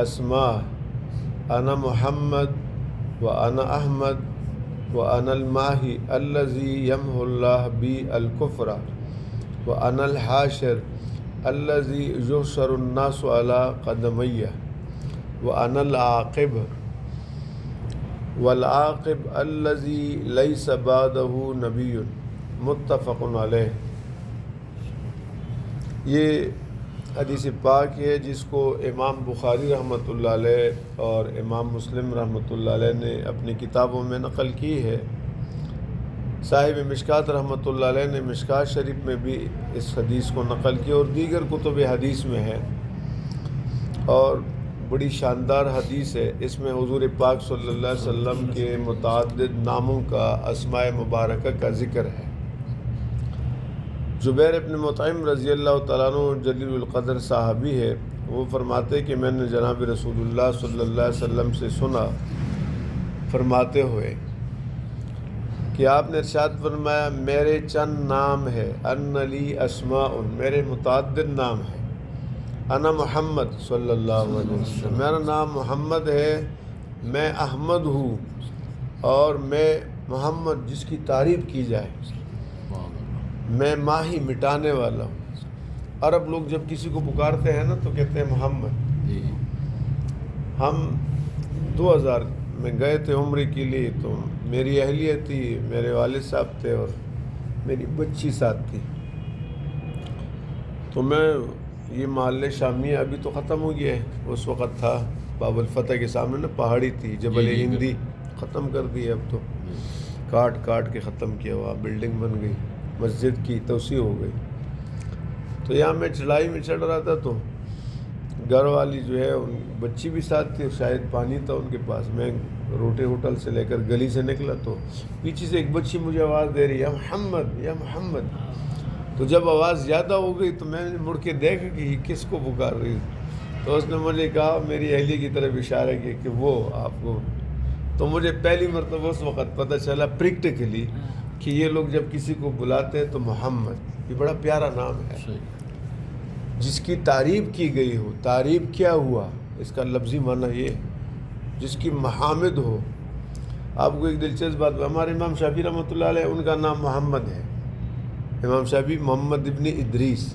اسماء انا محمد وانا احمد وانا الماہی الذی یمحو اللہ بی الکفر وانا الحاشر الذی یحشر الناس علی قدمی وانا العاقب والعاقب الذی لیس بعدہ نبی متفق علیہ۔ یہ حدیث پاک ہے جس کو امام بخاری رحمۃ اللہ علیہ اور امام مسلم رحمۃ اللہ علیہ نے اپنی کتابوں میں نقل کی ہے۔ صاحب مشکات رحمۃ اللہ علیہ نے مشکات شریف میں بھی اس حدیث کو نقل کی اور دیگر کتب حدیث میں ہے، اور بڑی شاندار حدیث ہے۔ اس میں حضور پاک صلی اللہ علیہ وسلم کے متعدد ناموں کا، اسماء مبارکہ کا ذکر ہے۔ جبیر ابن مطعم رضی اللہ تعالیٰ عنہ جلیل القدر صحابی ہے، وہ فرماتے کہ میں نے جناب رسول اللہ صلی اللہ علیہ وسلم سے سنا فرماتے ہوئے کہ آپ نے ارشاد فرمایا میرے چند نام ہے، ان لی اسماء، میرے متعدد نام ہیں، انا محمد صلی اللہ علیہ وسلم، میرا نام محمد ہے، میں احمد ہوں اور میں محمد جس کی تعریف کی جائے، میں ماہی مٹانے والا ہوں۔ عرب لوگ جب کسی کو پکارتے ہیں نا تو کہتے ہیں محمد۔ ہم 2000 میں گئے تھے عمرے کے لیے، تو میری اہلیہ تھی، میرے والد صاحب تھے اور میری بچی ساتھ تھی، تو میں یہ محلِ شامیہ ابھی تو ختم ہو گیا ہے، اس وقت تھا باب الفتح کے سامنے نا پہاڑی تھی، جبل ہندی ختم کر دی ہے، اب تو کاٹ کاٹ کے ختم کیا ہوا، بلڈنگ بن گئی، مسجد کی توسیع ہو گئی۔ تو یہاں میں چڑھائی میں چڑھ رہا تھا، تو گھر والی جو ہے ان بچی بھی ساتھ تھی، شاید پانی تھا ان کے پاس، میں روٹے ہوٹل سے لے کر گلی سے نکلا تو پیچھے سے ایک بچی مجھے آواز دے رہی ہے یا محمد یا محمد۔ تو جب آواز زیادہ ہو گئی تو میں نے مڑ کے دیکھا کہ یہ کس کو پکار رہی ہے، تو اس نے مجھے کہا، میری اہلیہ کی طرف اشارہ کیا کہ وہ آپ کو۔ تو مجھے پہلی مرتبہ اس وقت پتہ چلا پریکٹیکلی کہ یہ لوگ جب کسی کو بلاتے ہیں تو محمد، یہ بڑا پیارا نام ہے جس کی تعریف کی گئی ہو۔ تعریف کیا ہوا، اس کا لفظی معنی یہ جس کی محامد ہو۔ آپ کو ایک دلچسپ بات، ہمارے امام شافعی رحمۃ اللہ علیہ ان کا نام محمد ہے، امام شافعی محمد ابن ادریس۔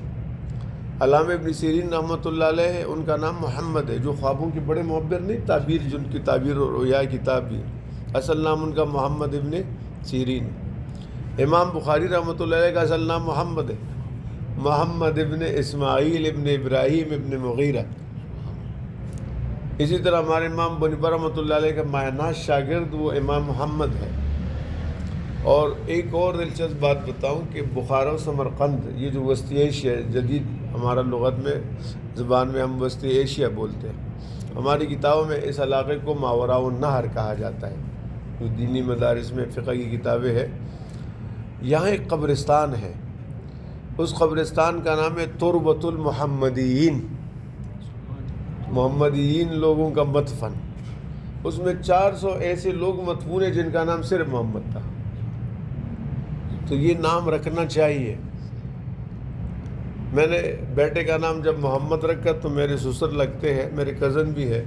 علامہ ابن سیرین رحمۃ اللہ علیہ ان کا نام محمد ہے، جو خوابوں کے بڑے معبر نہیں، تعبیر جن کی تعبیر اور رؤیا کتاب بھی، اصل نام ان کا محمد ابن سیرین۔ امام بخاری رحمۃ اللہ علیہ کا اصل نام محمد ہے، محمد ابن اسماعیل ابن ابراہیم ابن مغیرہ۔ اسی طرح ہمارے امام بنی رحمۃ اللہ علیہ کا مایناز شاگرد وہ امام محمد ہے۔ اور ایک اور دلچسپ بات بتاؤں کہ بخارا و سمرقند، یہ جو وسطی ایشیا، جدید ہمارا لغت میں زبان میں ہم وسطی ایشیا بولتے ہیں، ہماری کتابوں میں اس علاقے کو ماوراء النہر کہا جاتا ہے، جو دینی مدارس میں فقہ کی کتابیں ہیں۔ یہاں ایک قبرستان ہے، اس قبرستان کا نام ہے تربۃ المحمدیین، محمدیین لوگوں کا مدفن۔ اس میں 400 ایسے لوگ مدفون ہیں جن کا نام صرف محمد تھا، تو یہ نام رکھنا چاہیے۔ میں نے بیٹے کا نام جب محمد رکھا تو میرے سسر لگتے ہیں، میرے کزن بھی ہے،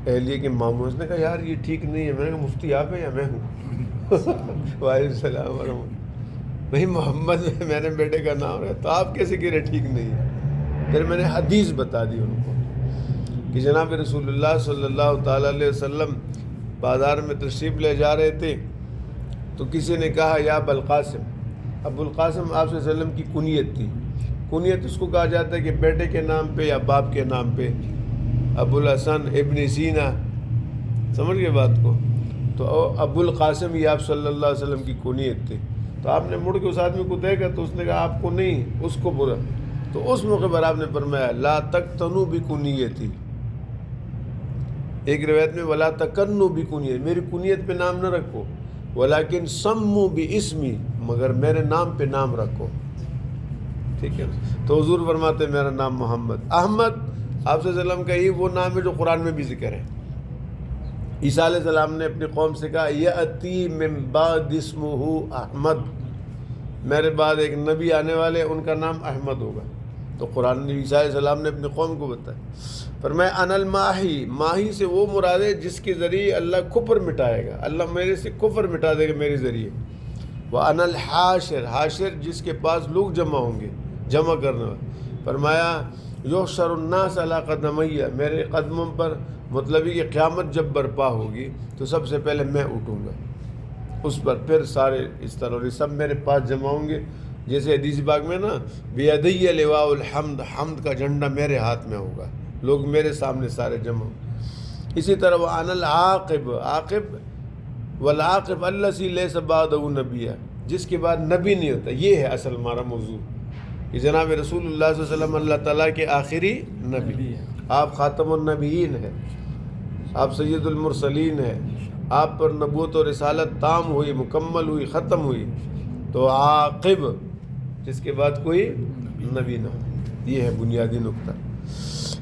اہلیہ کے ماموں، اس نے کہا یار یہ ٹھیک نہیں ہے۔ میں نے کہا مفتی آپ ہیں یا میں ہوں؟ وعلیکم السلام ورحمۃ۔ نہیں، محمد میں نے بیٹے کا نام رکھا، تو آپ کیسے کہہ رہے ٹھیک نہیں ہے؟ پھر میں نے حدیث بتا دی ان کو کہ جناب رسول اللہ صلی اللہ تعالیٰ علیہ وسلم بازار میں تشریف لے جا رہے تھے، تو کسی نے کہا یا ابو القاسم۔ ابو القاسم آپ صلی اللہ علیہ وسلم کی کنیت تھی، کنیت اس کو کہا جاتا ہے کہ بیٹے کے نام پہ یا باپ کے نام پہ۔ ابو الحسن ابن سینا، سمجھ گئے بات کو؟ تو ابو القاسم یہ آپ صلی اللہ علیہ وسلم کی کنیت تھی۔ تو آپ نے مڑ کے اس آدمی کو دیکھا تو اس نے کہا آپ کو نہیں، اس کو برا۔ تو اس موقع پر آپ نے فرمایا لا تقتنوا بکنیتی، ایک روایت میں ولا تکنوا بکنیتی، میری کنیت پہ نام نہ رکھو، ولیکن سموا باسمی، مگر میرے نام پہ نام رکھو، ٹھیک ہے؟ تو حضور فرماتے میرا نام محمد۔ احمد آپ صلی اللہ علیہ وسلم کا یہ وہ نام ہے جو قرآن میں بھی ذکر ہے۔ عیسیٰ علیہ السلام نے اپنی قوم سے کہا یأتی من بعد اسمہ احمد، میرے بعد ایک نبی آنے والے، ان کا نام احمد ہوگا۔ تو قرآن نے عیسیٰ علیہ السلام نے اپنی قوم کو بتایا۔ فرمایا انا الماحی، ماہی سے وہ مراد ہے جس کے ذریعے اللہ کفر مٹائے گا، اللہ میرے سے کفر مٹا دے گا میرے ذریعے۔ وَأَنَا الْحَاشِرُ، حاشر جس کے پاس لوگ جمع ہوں گے، جمع کرنے والا۔ فرمایا یحشر الناس علی قدمیہ، میرے قدموں پر، مطلب یہ کہ قیامت جب برپا ہوگی تو سب سے پہلے میں اٹھوں گا اس پر، پھر سارے اس طرح، اور یہ سب میرے پاس جمع ہوں گے۔ جیسے حدیث پاک میں نا بیدی لواء الحمد، حمد کا جھنڈا میرے ہاتھ میں ہوگا، لوگ میرے سامنے سارے جمع ہوں۔ اسی طرح وَأَنَا الْعَاقِبُ، عاقب، والعاقب الذی لیس بعدہ نبی، جس کے بعد نبی نہیں ہوتا، یہ ہے اصل ہمارا موضوع کہ جناب رسول اللہ صلی اللہ علیہ وسلم اللہ تعالیٰ کے آخری نبی، آپ خاتم النبیین ہیں، آپ سید المرسلین ہیں، آپ پر نبوت و رسالت تام ہوئی، مکمل ہوئی، ختم ہوئی، تو عاقب جس کے بعد کوئی نبی نہ ہو، یہ ہے بنیادی نقطہ۔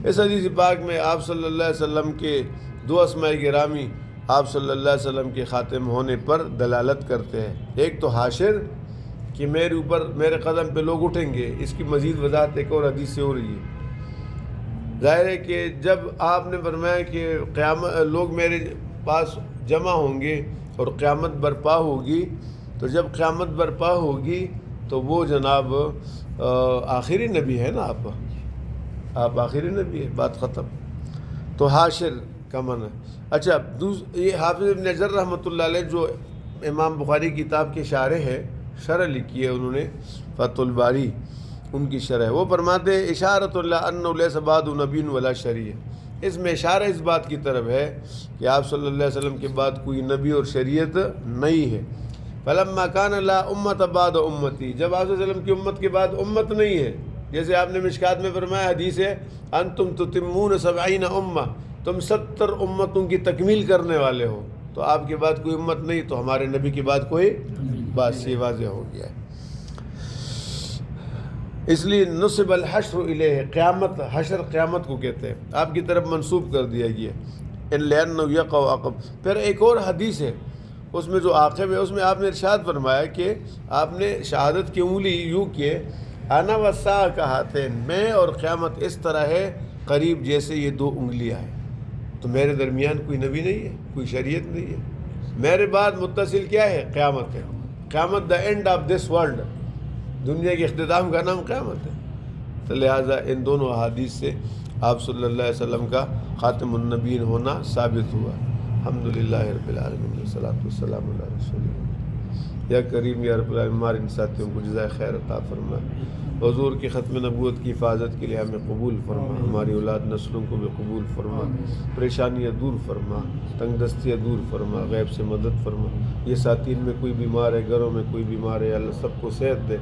اس حدیث پاک میں آپ صلی اللہ علیہ وسلم کے دو اسماء گرامی آپ صلی اللہ علیہ وسلم کے خاتم ہونے پر دلالت کرتے ہیں۔ ایک تو حاشر کہ میرے اوپر، میرے قدم پہ لوگ اٹھیں گے، اس کی مزید وضاحت ایک اور حدیث سے ہو رہی ہے۔ ظاہر ہے کہ جب آپ نے فرمایا کہ قیامت لوگ میرے پاس جمع ہوں گے اور قیامت برپا ہوگی، تو جب قیامت برپا ہوگی تو وہ جناب آخری نبی ہے نا، آپ آخری نبی ہے، بات ختم۔ تو حاشر کا معنی۔ اچھا یہ حافظ ابن حجر رحمۃ اللہ علیہ جو امام بخاری کتاب کے شارح ہے، شرح لکھی ہے انہوں نے فتح الباری، ان کی شرح، وہ فرماتے ہیں اشارۃ اللہ انہ لیس بعد نبی ولا شریع، اس میں اشارہ اس بات کی طرف ہے کہ آپ صلی اللہ علیہ وسلم کے بعد کوئی نبی اور شریعت نہیں ہے۔ فلما کان لا امت بعد امتی، جب آپ صلی اللہ علیہ وسلم کی امت کے بعد امت نہیں ہے، جیسے آپ نے مشکات میں فرمایا، حدیث ہے انتم تتمون 70 امہ، تم 70 امتوں کی تکمیل کرنے والے ہو، تو آپ کے بعد کوئی امت نہیں، تو ہمارے نبی کے بعد کوئی، بس یہ واضح ہو گیا ہے۔ اس لیے نصب الحشر الیہ، قیامت، حشر قیامت کو کہتے ہیں، آپ کی طرف منسوب کر دیا گیا ان لأنہ یقع عقب۔ پھر ایک اور حدیث ہے اس میں جو عاقب ہے، اس میں آپ نے ارشاد فرمایا کہ آپ نے شہادت کی انگلی یوں کیے، انا والساعہ کہاتے ہیں، میں اور قیامت اس طرح ہے قریب جیسے یہ دو انگلیاں ہیں، تو میرے درمیان کوئی نبی نہیں ہے، کوئی شریعت نہیں ہے، میرے بعد متصل کیا ہے؟ قیامت ہے، قیامت دا اینڈ آف دس ورلڈ، دنیا کے اختتام کا نام قیامت ہے۔ تو لہٰذا ان دونوں احادیث سے آپ صلی اللہ علیہ وسلم کا خاتم النبیین ہونا ثابت ہوا۔ الحمدللہ رب العالمین والصلاۃ والسلام علی رسول اللہ۔ یا کریم یا رب العالمین ہمارے ان ساتھیوں کو جزائے خیر عطا فرما، حضور کی ختم نبوت کی حفاظت کے لیے ہمیں قبول فرما، ہماری اولاد نسلوں کو بھی قبول فرما، پریشانیاں دور فرما، تنگ دستیاں دور فرما، غیب سے مدد فرما۔ یہ ساتین میں کوئی بیمار ہے، گھروں میں کوئی بیمار ہے، اللہ سب کو صحت دے،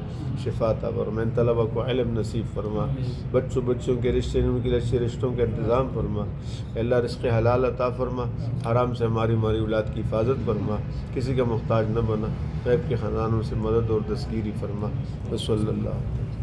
شفا عطا فرما، ان طلبہ کو علم نصیب فرما، بچوں کے رشتے ان کے اچھے رشتوں کا انتظام فرما، اللہ رزق حلال عطا فرما، حرام سے ہماری اولاد کی حفاظت فرما، کسی کا محتاج نہ بنا، غیب کے خزانوں سے مدد اور دستگیری فرما۔ صلی اللہ علیہ وسلم۔